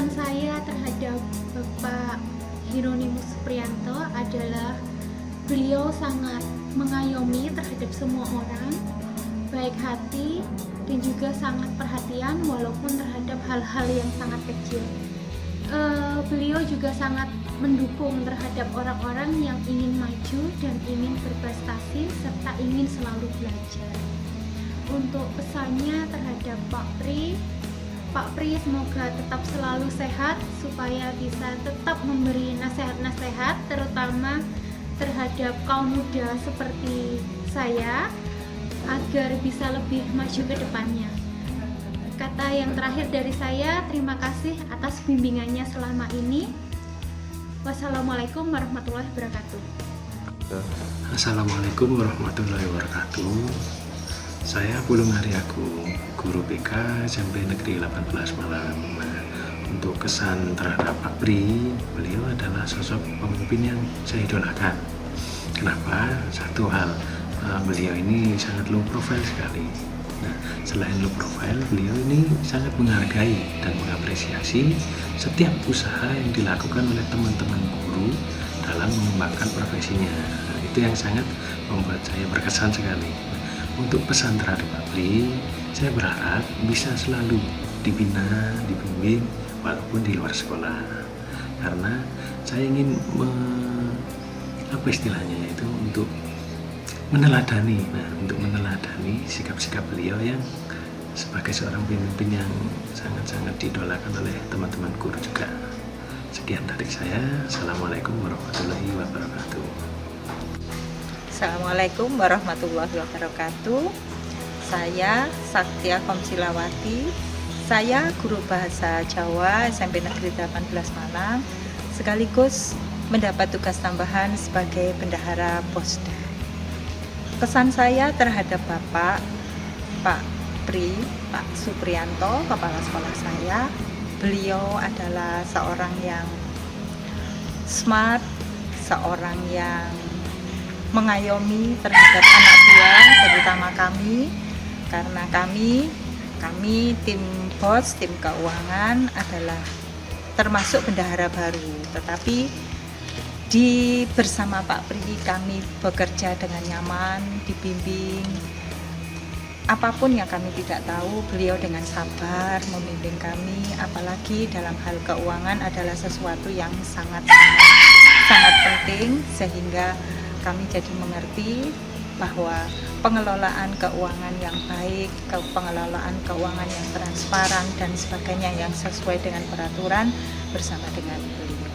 Kesan saya terhadap Bapak Hieronimus Supriyanto adalah beliau sangat mengayomi terhadap semua orang, baik hati dan juga sangat perhatian walaupun terhadap hal-hal yang sangat kecil. Beliau juga sangat mendukung terhadap orang-orang yang ingin maju dan ingin berprestasi serta ingin selalu belajar. Untuk pesannya terhadap Pak Pri semoga tetap selalu sehat supaya bisa tetap memberi nasihat-nasihat terutama terhadap kaum muda seperti saya agar bisa lebih maju ke depannya. Kata yang terakhir dari saya, terima kasih atas bimbingannya selama ini. Wassalamualaikum warahmatullahi wabarakatuh. Assalamualaikum warahmatullahi wabarakatuh. Saya Pulung Haryagung, guru BK SMP Negeri 18 Malang. Untuk kesan terhadap Pak Pri, beliau adalah sosok pemimpin yang saya idolakan. Kenapa? Satu hal, beliau ini sangat low profile sekali. Nah, selain low profile, beliau ini sangat menghargai dan mengapresiasi setiap usaha yang dilakukan oleh teman-teman guru dalam mengembangkan profesinya. Nah, itu yang sangat membuat saya berkesan sekali. Untuk pesan terhadap Pak Pri, saya berharap bisa selalu dibina, dibimbing walaupun di luar sekolah. Karena saya ingin untuk meneladani, untuk meneladani sikap-sikap beliau yang sebagai seorang pemimpin yang sangat-sangat didolakan oleh teman-teman guru juga. Sekian dari saya. Assalamualaikum warahmatullahi wabarakatuh. Assalamualaikum warahmatullahi wabarakatuh. Saya Saktia Komsilawati. Saya guru bahasa Jawa SMP Negeri 18 Malang, sekaligus mendapat tugas tambahan sebagai bendahara Posda. Pesan saya terhadap Pak Pri, Pak Supriyanto, kepala sekolah saya, beliau adalah seorang yang smart, seorang yang mengayomi terhadap anak buah, terutama kami, karena kami tim BOS, tim keuangan adalah termasuk bendahara baru, tetapi bersama Pak Pri kami bekerja dengan nyaman, dibimbing. Apapun yang kami tidak tahu, beliau dengan sabar membimbing kami, apalagi dalam hal keuangan adalah sesuatu yang sangat penting, sehingga kami jadi mengerti bahwa pengelolaan keuangan yang baik, pengelolaan keuangan yang transparan dan sebagainya yang sesuai dengan peraturan bersama dengan beliau.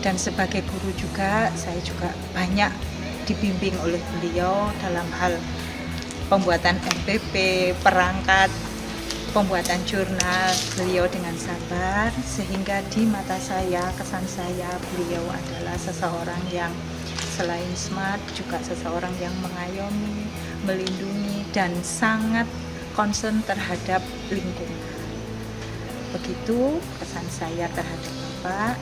Dan sebagai guru juga, saya juga banyak dibimbing oleh beliau dalam hal pembuatan MPP, perangkat, pembuatan jurnal, beliau dengan sabar, sehingga di mata saya, kesan saya, beliau adalah seseorang yang selain smart, juga seseorang yang mengayomi, melindungi, dan sangat concern terhadap lingkungan. Begitu kesan saya terhadap Pak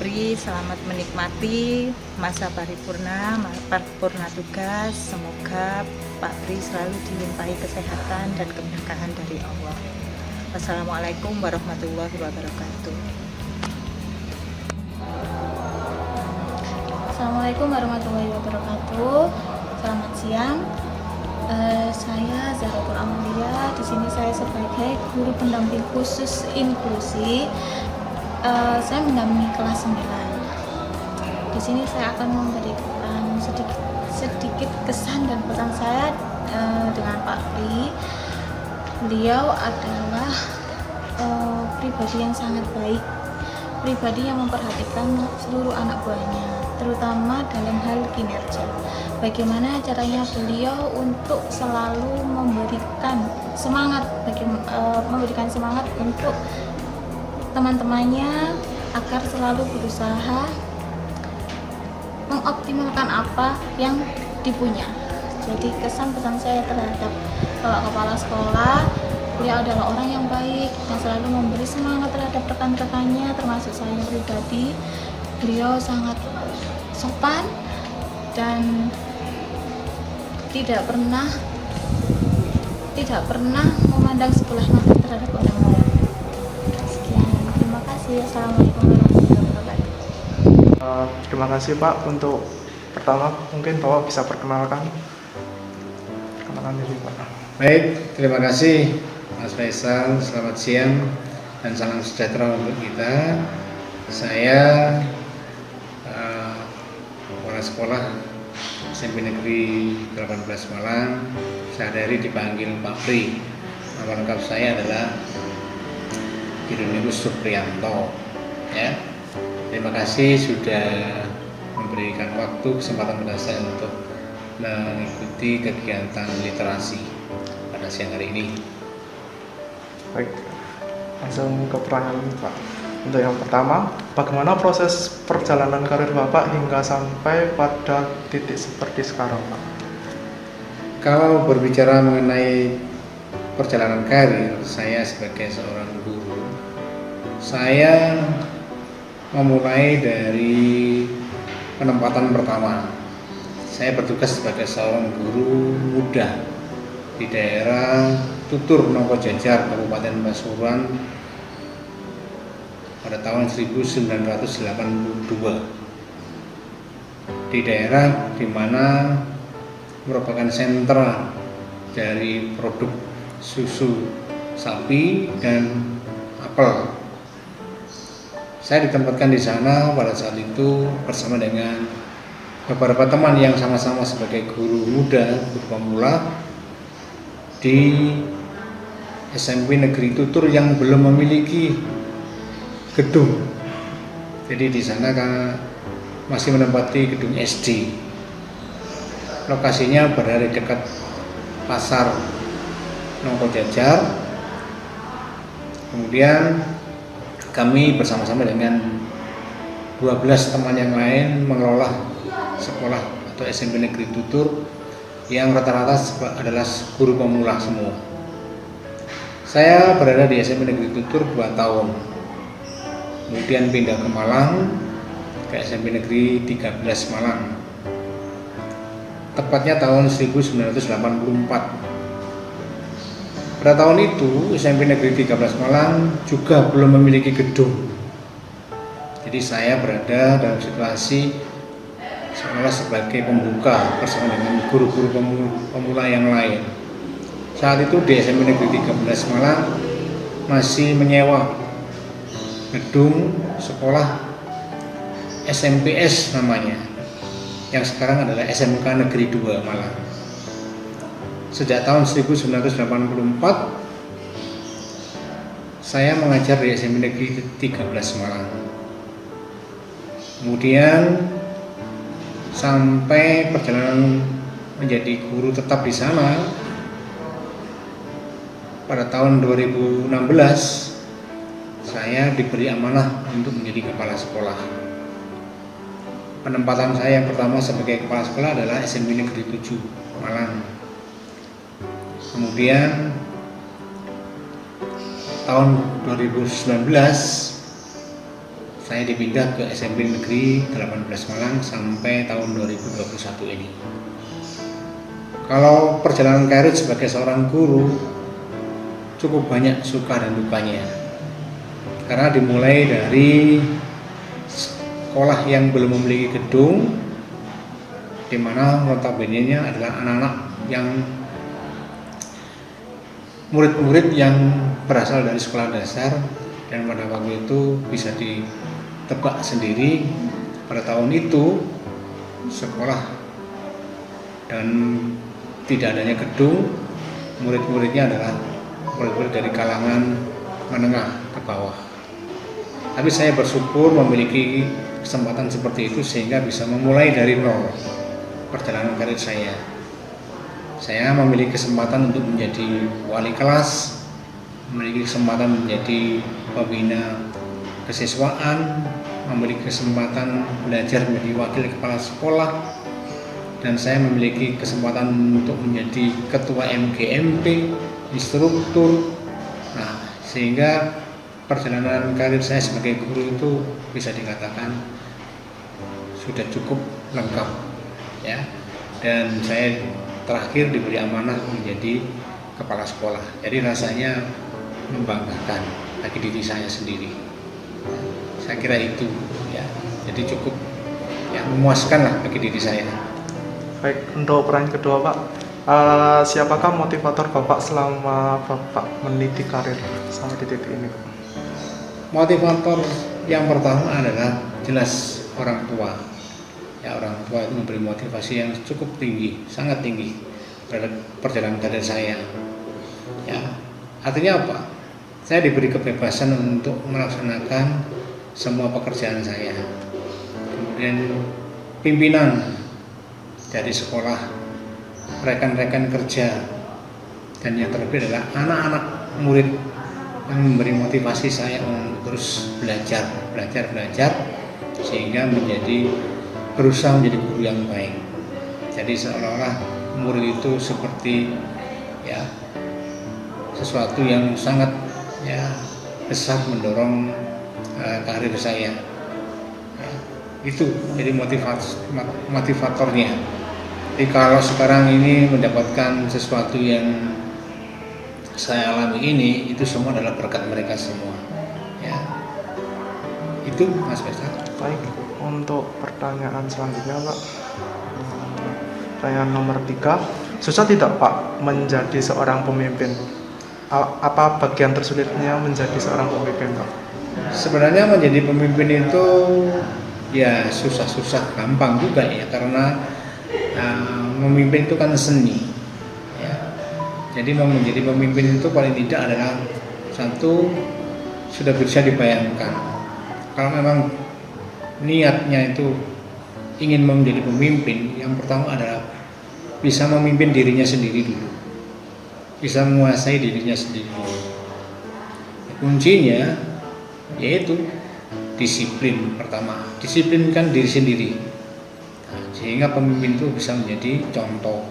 Pri. Selamat menikmati masa paripurna tugas. Semoga Pak Pri selalu dilimpahi kesehatan dan keberkahan dari Allah. Wassalamualaikum warahmatullahi wabarakatuh. Assalamualaikum warahmatullahi wabarakatuh. Selamat siang. Saya Zahratul Amalia. Di sini saya sebagai guru pendamping khusus inklusi. Saya mendampingi kelas 9. Di sini saya akan memberikan sedikit kesan dan pesan saya dengan Pak Pri. Beliau adalah pribadi yang sangat baik, pribadi yang memperhatikan seluruh anak buahnya, terutama dalam hal kinerja. Bagaimana caranya beliau untuk selalu memberikan semangat untuk teman-temannya agar selalu berusaha mengoptimalkan apa yang dipunya. Jadi kesan pesan saya terhadap kepala sekolah, beliau adalah orang yang baik, yang selalu memberi semangat terhadap rekan-rekannya, termasuk saya pribadi. Beliau sangat sopan dan tidak pernah memandang sebelah mata terhadap orang lain. Sekian. Terima kasih Pak. Untuk pertama mungkin Bapak bisa perkenalkan diri Pak. Baik, terima kasih Mas Faisal. Selamat siang dan salam sejahtera untuk kita. Saya kepala sekolah SMP Negeri 18 Malang. Sehari-hari dipanggil Pak Pri. Nama lengkap saya adalah Hironimus Supriyanto. Ya, terima kasih sudah memberikan waktu kesempatan pada saya untuk mengikuti kegiatan literasi pada siang hari ini. Baik, langsung ke pertanyaan Pak. Untuk yang pertama, bagaimana proses perjalanan karir Bapak hingga sampai pada titik seperti sekarang Pak? Kalau berbicara mengenai perjalanan karir saya sebagai seorang guru, saya memulai dari penempatan pertama. Saya bertugas sebagai seorang guru muda di daerah Tutur Nongko Jajar, Kabupaten Pasuruan pada tahun 1982. Di daerah di mana merupakan sentra dari produk susu sapi dan apel. Saya ditempatkan di sana pada saat itu bersama dengan beberapa teman yang sama-sama sebagai guru muda, guru pemula di SMP Negeri Tutur yang belum memiliki gedung. Jadi di sana masih menempati gedung SD. Lokasinya berada di dekat pasar Nongko Jajar. Kemudian kami bersama-sama dengan 12 teman yang lain mengelola sekolah atau SMP Negeri Tutur yang rata-rata adalah guru pemula semua. Saya berada di SMP Negeri Tutur 2 tahun. Kemudian pindah ke Malang, ke SMP Negeri 13 Malang. Tepatnya tahun 1984. Pada tahun itu SMP Negeri 13 Malang juga belum memiliki gedung. Jadi saya berada dalam situasi seolah sebagai pembuka bersama dengan guru-guru pemula yang lain. Saat itu di SMP Negeri 13 Malang masih menyewa gedung sekolah SMPS namanya, yang sekarang adalah SMK Negeri 2 Malang. Sejak tahun 1984 saya mengajar di SMP Negeri 13 Malang. Kemudian sampai perjalanan menjadi guru tetap di sana pada tahun 2016 saya diberi amanah untuk menjadi kepala sekolah. Penempatan saya yang pertama sebagai kepala sekolah adalah SMP Negeri 7 Malang. Kemudian tahun 2019 saya dipindah ke SMP Negeri 18 Malang sampai tahun 2021 ini. Kalau perjalanan karir sebagai seorang guru cukup banyak suka dan dukanya. Karena dimulai dari sekolah yang belum memiliki gedung, di mana notabene-nya adalah anak-anak yang murid-murid yang berasal dari sekolah dasar, dan pada waktu itu bisa ditebak sendiri pada tahun itu sekolah dan tidak adanya gedung, murid-muridnya adalah murid-murid dari kalangan menengah ke bawah. Tapi saya bersyukur memiliki kesempatan seperti itu sehingga bisa memulai dari nol perjalanan karir saya. Saya memiliki kesempatan untuk menjadi wali kelas, memiliki kesempatan menjadi pembina kesiswaan, memiliki kesempatan belajar menjadi wakil kepala sekolah, dan saya memiliki kesempatan untuk menjadi ketua MGMP, instruktur. Nah, sehingga perjalanan karir saya sebagai guru itu bisa dikatakan sudah cukup lengkap, ya. Dan saya terakhir diberi amanah menjadi kepala sekolah. Jadi rasanya membanggakan bagi diri saya sendiri. Saya kira itu, ya. Jadi cukup ya memuaskan lah bagi diri saya. Baik, untuk pertanyaan kedua Pak, siapakah motivator Bapak selama Bapak meniti karir sampai di titik ini Pak? Motivator yang pertama adalah jelas orang tua. Ya, orang tua itu memberi motivasi yang cukup tinggi, sangat tinggi terhadap perjalanan karir saya. Ya, artinya apa? Saya diberi kebebasan untuk melaksanakan semua pekerjaan saya. Kemudian pimpinan dari sekolah, rekan-rekan kerja, dan yang terlebih adalah anak-anak murid yang memberi motivasi saya untuk terus belajar, sehingga berusaha menjadi guru yang baik. Jadi seolah-olah murid itu seperti ya sesuatu yang sangat ya besar mendorong karir saya. Ya, itu jadi motivatornya. Jadi kalau sekarang ini mendapatkan sesuatu yang saya alami ini, itu semua adalah berkat mereka semua. Ya, itu Mas Faisal. Baik, untuk pertanyaan selanjutnya Pak, pertanyaan nomor 3, susah tidak Pak menjadi seorang pemimpin? Apa bagian tersulitnya menjadi seorang pemimpin Pak? Sebenarnya menjadi pemimpin itu ya susah-susah, gampang juga ya, karena memimpin itu kan seni ya. Jadi menjadi pemimpin itu paling tidak adalah satu, sudah bisa dibayangkan. Kalau memang niatnya itu ingin menjadi pemimpin, yang pertama adalah bisa memimpin dirinya sendiri dulu, bisa menguasai dirinya sendiri. Kuncinya yaitu disiplin. Pertama, disiplinkan diri sendiri. Nah, sehingga pemimpin itu bisa menjadi contoh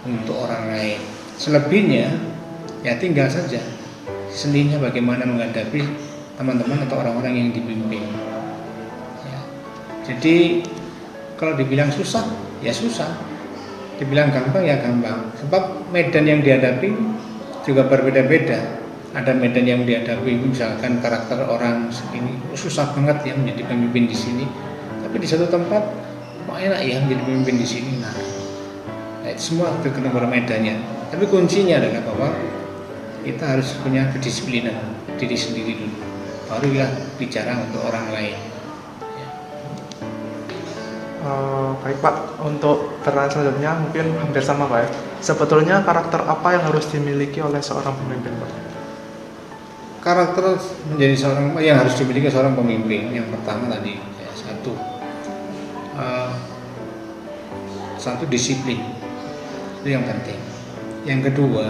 untuk orang lain. Selebihnya ya tinggal saja seninya bagaimana menghadapi teman-teman atau orang-orang yang dipimpin ya. Jadi kalau dibilang susah ya susah, dibilang gampang ya gampang, sebab medan yang dihadapi juga berbeda-beda. Ada medan yang dihadapi misalkan karakter orang ini susah banget ya menjadi pemimpin di sini, tapi di satu tempat kok enak ya menjadi pemimpin di sini. Nah, itu semua tergantung pada medannya. Tapi kuncinya adalah bahwa kita harus punya kedisiplinan diri sendiri dulu, baru ya bicara untuk orang lain. Baik Pak, untuk pertanyaan selanjutnya mungkin hampir sama Pak ya. Sebetulnya karakter apa yang harus dimiliki oleh seorang pemimpin Pak? Karakter menjadi seorang yang harus dimiliki seorang pemimpin, yang pertama tadi ya, satu disiplin, itu yang penting. Yang kedua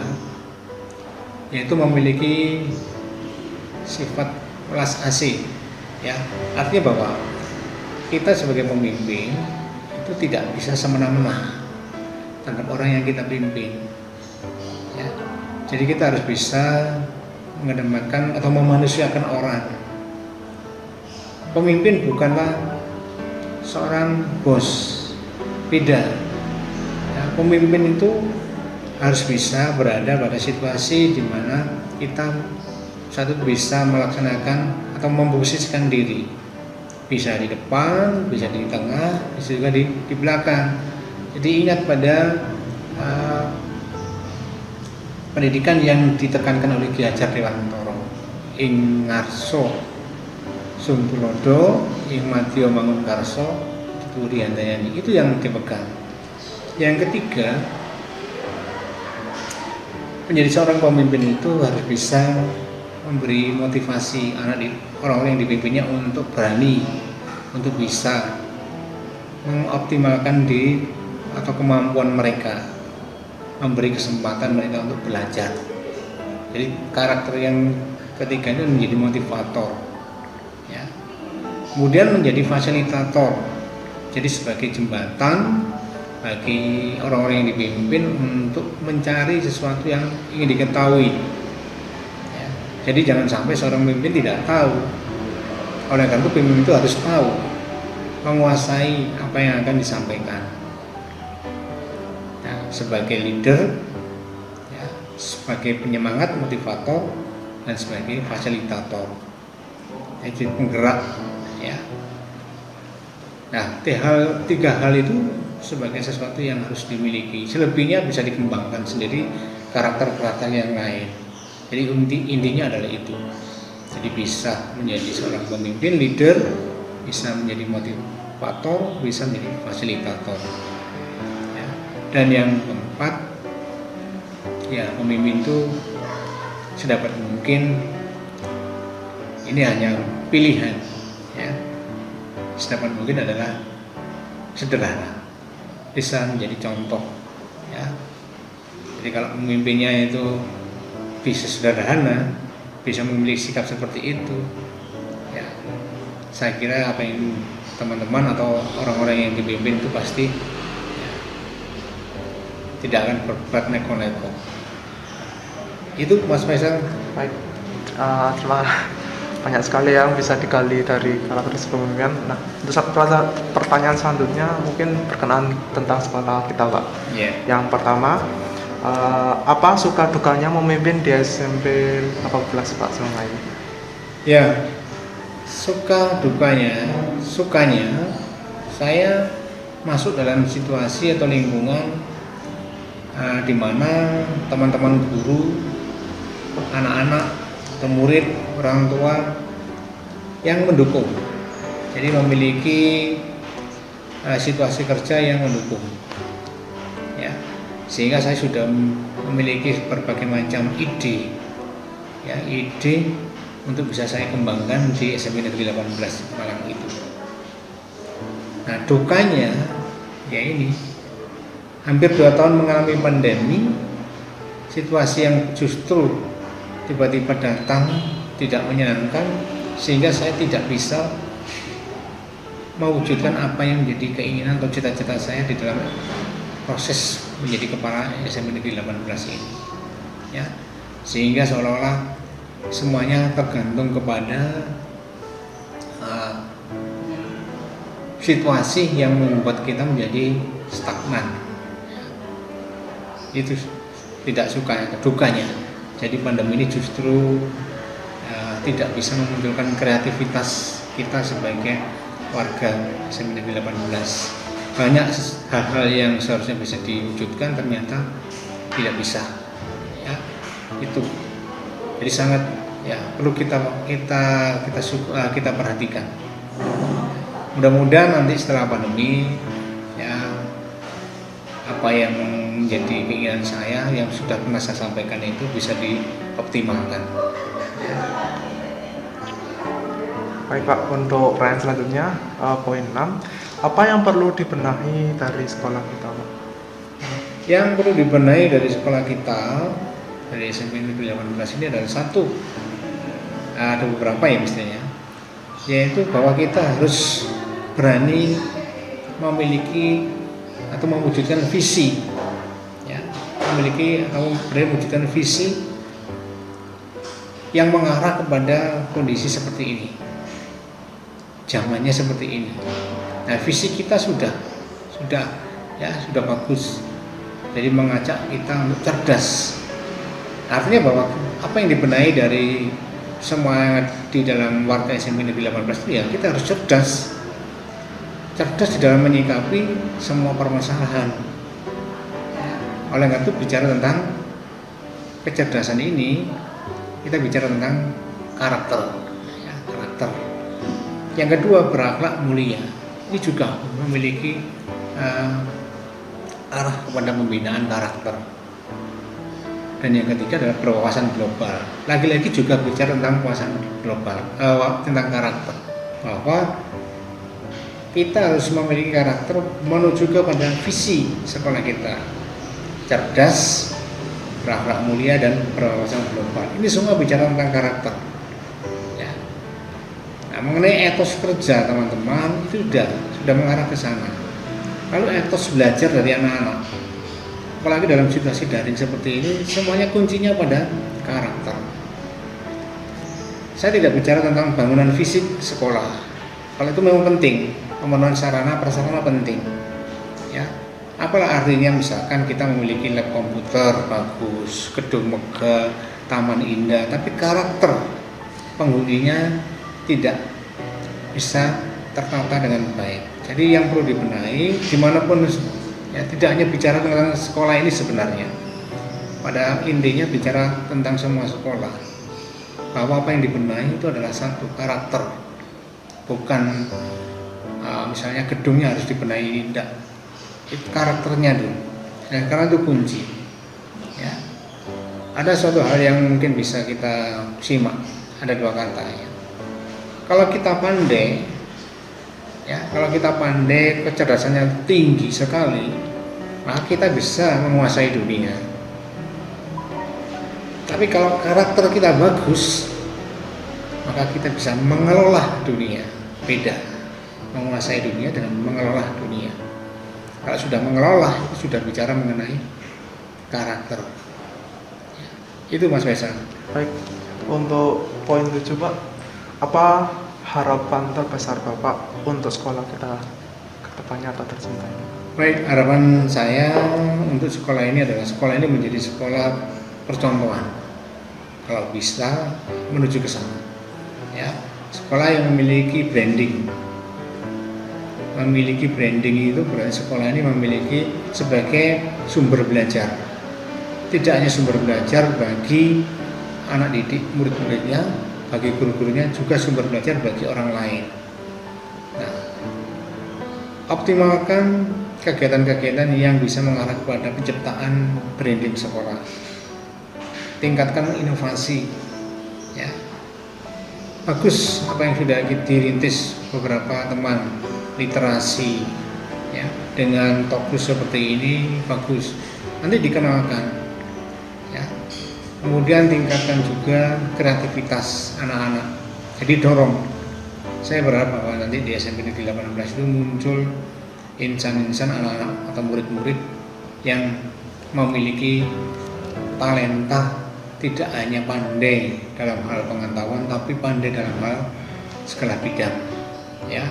yaitu memiliki sifat welas asih ya, artinya bahwa kita sebagai pemimpin itu tidak bisa semena-mena terhadap orang yang kita pimpin ya. Jadi kita harus bisa mengedepankan atau memanusiakan orang. Pemimpin bukanlah seorang bos, beda ya, pemimpin itu harus bisa berada pada situasi di mana kita satu bisa melaksanakan atau memposisikan diri, bisa di depan, bisa di tengah, bisa juga di belakang. Jadi ingat pada pendidikan yang ditekankan oleh Ki Hajar Dewantara, ing ngarso sumtulodo, ing madya mangun karso, tuturi handayani, itu yang dipegang. Yang ketiga, menjadi seorang pemimpin itu harus bisa memberi motivasi orang-orang yang dipimpinnya untuk berani, untuk bisa mengoptimalkan diri atau kemampuan mereka, memberi kesempatan mereka untuk belajar. Jadi karakter yang ketiga itu menjadi motivator ya. Kemudian menjadi fasilitator, jadi sebagai jembatan bagi orang-orang yang dipimpin untuk mencari sesuatu yang ingin diketahui ya. Jadi jangan sampai seorang pemimpin tidak tahu. Oleh karena itu pemimpin itu harus tahu, menguasai apa yang akan disampaikan. Nah, sebagai leader ya, sebagai penyemangat, motivator, dan sebagai fasilitator, jadi penggerak ya. Nah, tiga hal itu sebagai sesuatu yang harus dimiliki. Selebihnya bisa dikembangkan sendiri karakter-karakter yang lain. Jadi intinya adalah itu. Jadi bisa menjadi seorang pemimpin, leader, bisa menjadi motivator, bisa menjadi fasilitator. Ya. Dan yang keempat, ya pemimpin itu sedapat mungkin ini hanya pilihan. Ya. Sedapat mungkin adalah sederhana, bisa menjadi contoh. Ya. Jadi kalau pemimpinnya itu bisa sederhana, bisa memiliki sikap seperti itu, ya saya kira apa yang teman-teman atau orang-orang yang dipimpin itu pasti ya, tidak akan berbuat neko-neko. Itu Mas Faisal. Baik, terima banyak sekali yang bisa digali dari karakteristik kepemimpinan. Nah, untuk pertanyaan selanjutnya mungkin berkenaan tentang sekolah kita, Pak. Yeah. Yang pertama, apa suka dukanya memimpin di SMP 18, Pak, selama ini? Ya, suka dukanya, sukanya saya masuk dalam situasi atau lingkungan di mana teman-teman guru, anak-anak, atau murid, orang tua yang mendukung. Jadi memiliki situasi kerja yang mendukung. Ya, sehingga saya sudah memiliki berbagai macam ide, ya ide untuk bisa saya kembangkan di SMP Negeri 18 Malang itu. Nah, dukanya ya ini hampir 2 tahun mengalami pandemi, situasi yang justru tiba-tiba datang tidak menyenangkan, sehingga saya tidak bisa mewujudkan apa yang menjadi keinginan atau cita-cita saya di dalam proses menjadi kepala SMP Negeri 18 ini. Ya, sehingga seolah-olah semuanya tergantung kepada situasi yang membuat kita menjadi stagnan. Itu tidak suka, dukanya. Jadi pandemi ini justru tidak bisa memunculkan kreativitas kita sebagai warga SMP Negeri 18. Banyak hal-hal yang seharusnya bisa diwujudkan ternyata tidak bisa. Ya, itu. Jadi sangat ya perlu kita perhatikan. Mudah-mudahan nanti setelah pandemi ya apa yang menjadi keinginan saya yang sudah pernah saya sampaikan itu bisa dioptimalkan. Baik, Pak, untuk pertanyaan selanjutnya, poin 6, apa yang perlu dibenahi dari sekolah kita, Pak? Yang perlu dibenahi dari sekolah kita, dari SMP Negeri 18 ini adalah satu, ada beberapa ya mestinya, yaitu bahwa kita harus berani memiliki atau mewujudkan visi, ya, memiliki atau berani mewujudkan visi yang mengarah kepada kondisi seperti ini, zamannya seperti ini. Nah, visi kita sudah bagus, jadi mengajak kita untuk cerdas. Artinya bahwa apa yang dibenahi dari semua di dalam warga SMP Negeri 18 itu ya kita harus cerdas di dalam menyikapi semua permasalahan. Oleh karena itu bicara tentang kecerdasan ini, kita bicara tentang karakter, ya, karakter. Yang kedua, berakhlak mulia. Ini juga memiliki arah kepada pembinaan karakter. Dan yang ketiga adalah berwawasan global. Lagi-lagi juga bicara tentang wawasan global, tentang karakter. Bahwa kita harus memiliki karakter menuju kepada visi sekolah kita. Cerdas, berakhlak mulia, dan berwawasan global. Ini semua bicara tentang karakter. Ya. Nah, mengenai etos kerja teman-teman itu sudah mengarah ke sana. Lalu etos belajar dari anak-anak, apalagi dalam situasi daring seperti ini, semuanya kuncinya pada karakter. Saya tidak bicara tentang bangunan fisik sekolah. Kalau itu memang penting, pemenuhan sarana prasarana penting. Ya, apalah artinya misalkan kita memiliki lab komputer bagus, gedung megah, taman indah, tapi karakter penghuninya tidak bisa tertata dengan baik. Jadi yang perlu dibenahi dimanapun, ya tidak hanya bicara tentang sekolah ini sebenarnya, pada intinya bicara tentang semua sekolah, bahwa apa yang dibenahi itu adalah satu karakter, bukan misalnya gedungnya harus dibenahi, tidak, itu karakternya dulu, dan karena itu kunci. Ya. Ada suatu hal yang mungkin bisa kita simak, ada dua kata ya. Kalau kita pandai, ya, kalau kita pandai, kecerdasannya tinggi sekali, maka kita bisa menguasai dunia. Tapi kalau karakter kita bagus, maka kita bisa mengelola dunia. Beda menguasai dunia dengan mengelola dunia. Kalau sudah mengelola, itu sudah bicara mengenai karakter. Itu Mas Faisal. Baik, untuk poin 7 Pak, apa harapan terbesar Bapak untuk sekolah kita ke depannya atau tercinta ini? Baik, harapan saya untuk sekolah ini adalah sekolah ini menjadi sekolah percontohan. Kalau bisa menuju ke sana. Ya, sekolah yang memiliki branding. Memiliki branding itu berarti sekolah ini memiliki sebagai sumber belajar. Tidak hanya sumber belajar bagi anak didik, murid-muridnya, bagi guru-gurunya, juga sumber belajar bagi orang lain. Nah, optimalkan kegiatan-kegiatan yang bisa mengarah kepada penciptaan branding sekolah. Tingkatkan inovasi, ya. Bagus apa yang sudah dirintis beberapa teman, literasi, ya, dengan Tokus seperti ini bagus. Nanti dikenalkan, ya. Kemudian tingkatkan juga kreativitas anak-anak. Jadi dorong. Saya berharap bahwa nanti di SMP Negeri 18 itu muncul insan-insan anak-anak atau murid-murid yang memiliki talenta, tidak hanya pandai dalam hal pengetahuan, tapi pandai dalam hal segala bidang, ya.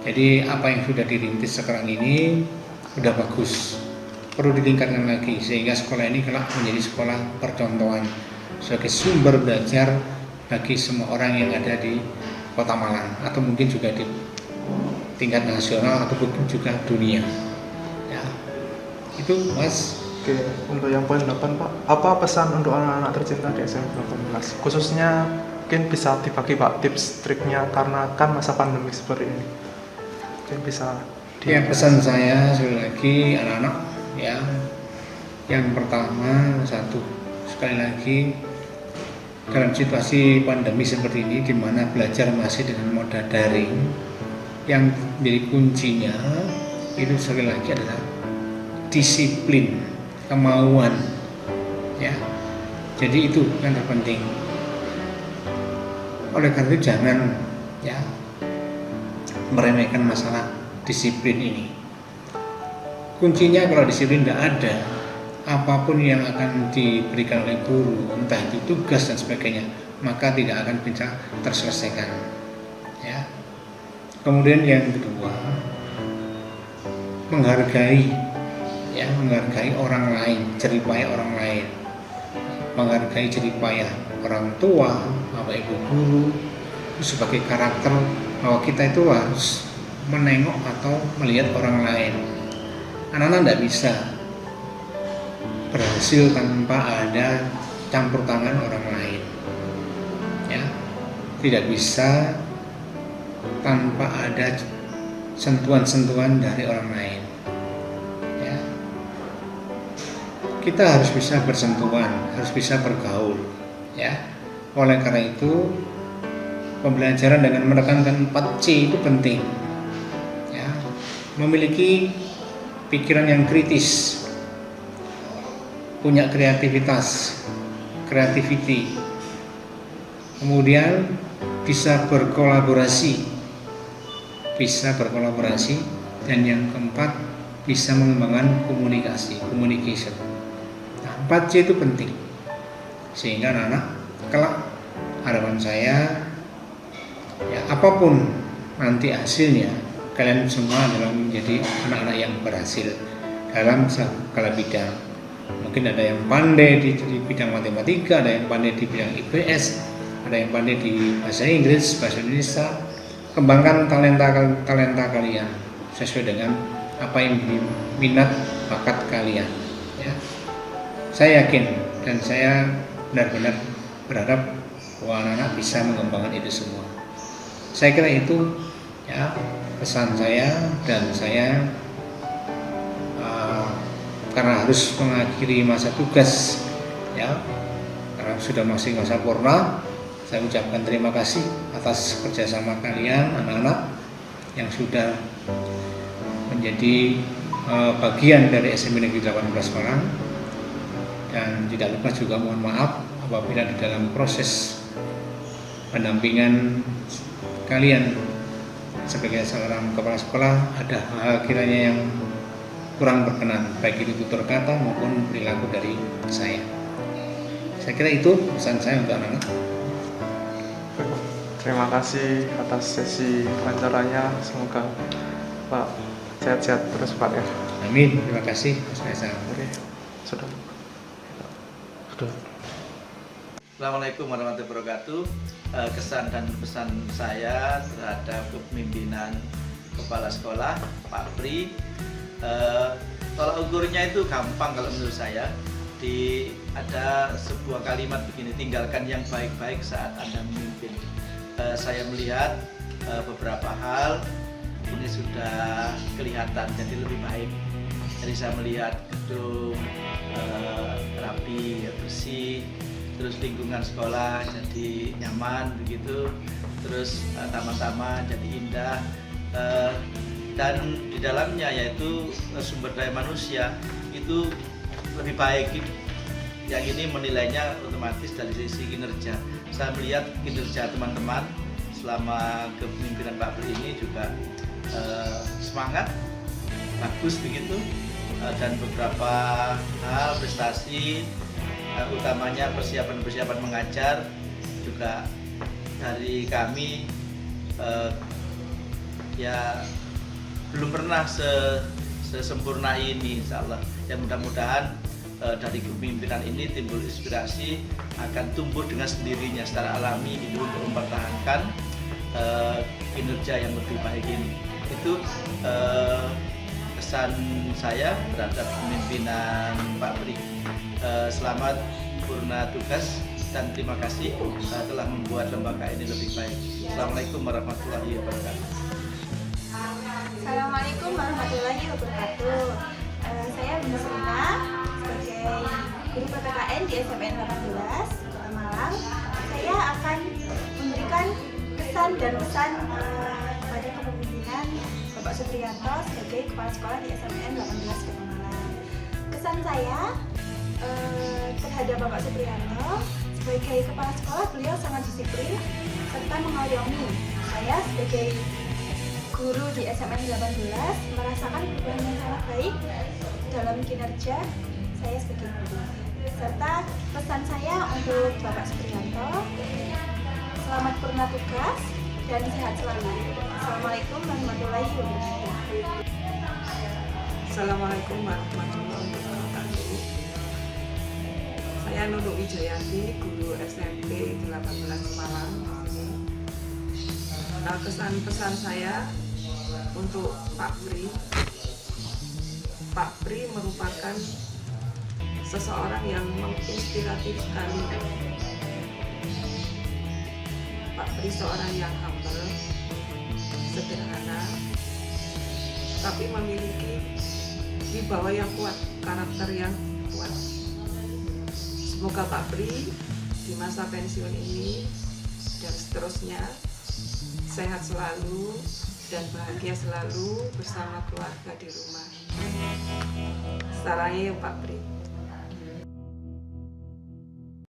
Jadi apa yang sudah dirintis sekarang ini sudah bagus, perlu ditingkatkan lagi sehingga sekolah ini kelak menjadi sekolah percontohan sebagai sumber belajar bagi semua orang yang ada di Kota Malang atau mungkin juga di tingkat nasional atau mungkin juga dunia. Ya, itu Mas. Oke, untuk yang poin 8 Pak, apa pesan untuk anak-anak tercinta di SMP 18? Khususnya mungkin bisa dibagi Pak tips triknya karena kan masa pandemi seperti ini. Mungkin bisa Ya, pesan saya sekali lagi anak-anak, ya, yang pertama satu, sekali lagi dalam situasi pandemi seperti ini di mana belajar masih dengan moda daring, yang menjadi kuncinya itu sekali lagi adalah disiplin, kemauan, ya. Jadi itu yang terpenting. Oleh karena itu jangan, ya, meremehkan masalah disiplin ini. Kuncinya kalau disiplin tidak ada, apapun yang akan diberikan oleh guru, entah itu tugas dan sebagainya, maka tidak akan bisa terselesaikan, ya. Kemudian yang kedua, menghargai, ya, menghargai orang lain, jeripaya orang lain, menghargai jeripaya orang tua, bapak ibu guru, itu sebagai karakter bahwa kita itu harus menengok atau melihat orang lain. Anak-anak tidak bisa berhasil tanpa ada campur tangan orang lain, ya, tidak bisa tanpa ada sentuhan-sentuhan dari orang lain, ya. Kita harus bisa bersentuhan, harus bisa bergaul, ya. Oleh karena itu pembelajaran dengan menekankan 4C itu penting, ya. Memiliki pikiran yang kritis, punya kreativitas, creativity, kemudian bisa berkolaborasi, dan yang keempat bisa mengembangkan communication. Nah, 4C itu penting sehingga anak-anak kelak, harapan saya, ya, apapun nanti hasilnya, kalian semua adalah menjadi anak-anak yang berhasil dalam segala bidang. Mungkin ada yang pandai di bidang matematika, ada yang pandai di bidang IPS, ada yang pandai di bahasa Inggris, bahasa Indonesia. Kembangkan talenta kalian, sesuai dengan apa yang menjadi minat bakat kalian. Ya. Saya yakin dan saya benar-benar berharap bahwa anak-anak bisa mengembangkan itu semua. Saya kira itu ya pesan saya, dan saya karena harus mengakhiri masa tugas ya, karena sudah masih masa purna, saya ucapkan terima kasih atas kerjasama kalian anak-anak yang sudah menjadi bagian dari SMA Negeri 18 Malang. Dan tidak lupa juga mohon maaf apabila di dalam proses pendampingan kalian sebagai seorang kepala sekolah ada hal kiranya yang kurang berkenan, baik itu tutur kata maupun perilaku dari saya. Saya kira itu pesan saya untuk anak-anak. Terima kasih atas sesi wawancaranya. Semoga Pak sehat-sehat terus Pak ya. Amin. Terima kasih Mas Kaisang. Oke, sudah. Assalamualaikum warahmatullahi wabarakatuh. Kesan dan pesan saya terhadap kepemimpinan kepala sekolah Pak Pri, tolak ukurnya itu gampang kalau menurut saya. Ada sebuah kalimat begini, tinggalkan yang baik-baik saat Anda memimpin. Saya melihat beberapa hal ini sudah kelihatan jadi lebih baik. Jadi saya melihat gedung rapi, bersih, terus lingkungan sekolah jadi nyaman begitu, terus taman-taman jadi indah, dan di dalamnya yaitu sumber daya manusia itu lebih baik. Yang ini menilainya otomatis dari sisi kinerja. Saya melihat kinerja teman-teman selama kepemimpinan Pak Pri ini juga semangat, bagus begitu, dan beberapa hal prestasi, utamanya persiapan mengajar juga dari kami ya belum pernah sesempurna ini, insyaallah. Ya mudah-mudahan dari kepemimpinan ini timbul inspirasi, akan tumbuh dengan sendirinya secara alami itu untuk mempertahankan kinerja yang lebih baik ini. Itu pesan saya terhadap kepemimpinan Pak Pri. Selamat purna tugas dan terima kasih telah membuat lembaga ini lebih baik. Assalamualaikum warahmatullahi wabarakatuh. Assalamualaikum warahmatullahi wabarakatuh. Saya Bunda Serina sebagai guru PPKN di SMN 18 Kota Malang. Saya akan memberikan kesan dan pesan kepada kepemimpinan Bapak Supriyanto sebagai kepala sekolah di SMN 18 Kota Malang. Kesan saya terhadap Bapak Supriyanto sebagai kepala sekolah, beliau sangat disiplin serta mengayomi. Saya sebagai guru di SMN 18 merasakan perubahan yang sangat baik dalam kinerja saya sebagai guru. Serta pesan saya untuk Bapak Supriyanto, selamat purna tugas dan sehat selalu. Assalamualaikum warahmatullahi wabarakatuh. Assalamualaikum warahmatullahi wabarakatuh. Saya Nurul Wijayanti, guru SMP 18 Malang. Kesan pesan saya untuk Pak Pri. Pak Pri merupakan seseorang yang menginspiratif sekali. Pak Pri seorang yang humble, sederhana, tapi memiliki wibawa yang kuat, karakter yang kuat. Semoga Pak Pri di masa pensiun ini dan seterusnya sehat selalu dan bahagia selalu bersama keluarga di rumah. Sarangnya Pak Pri.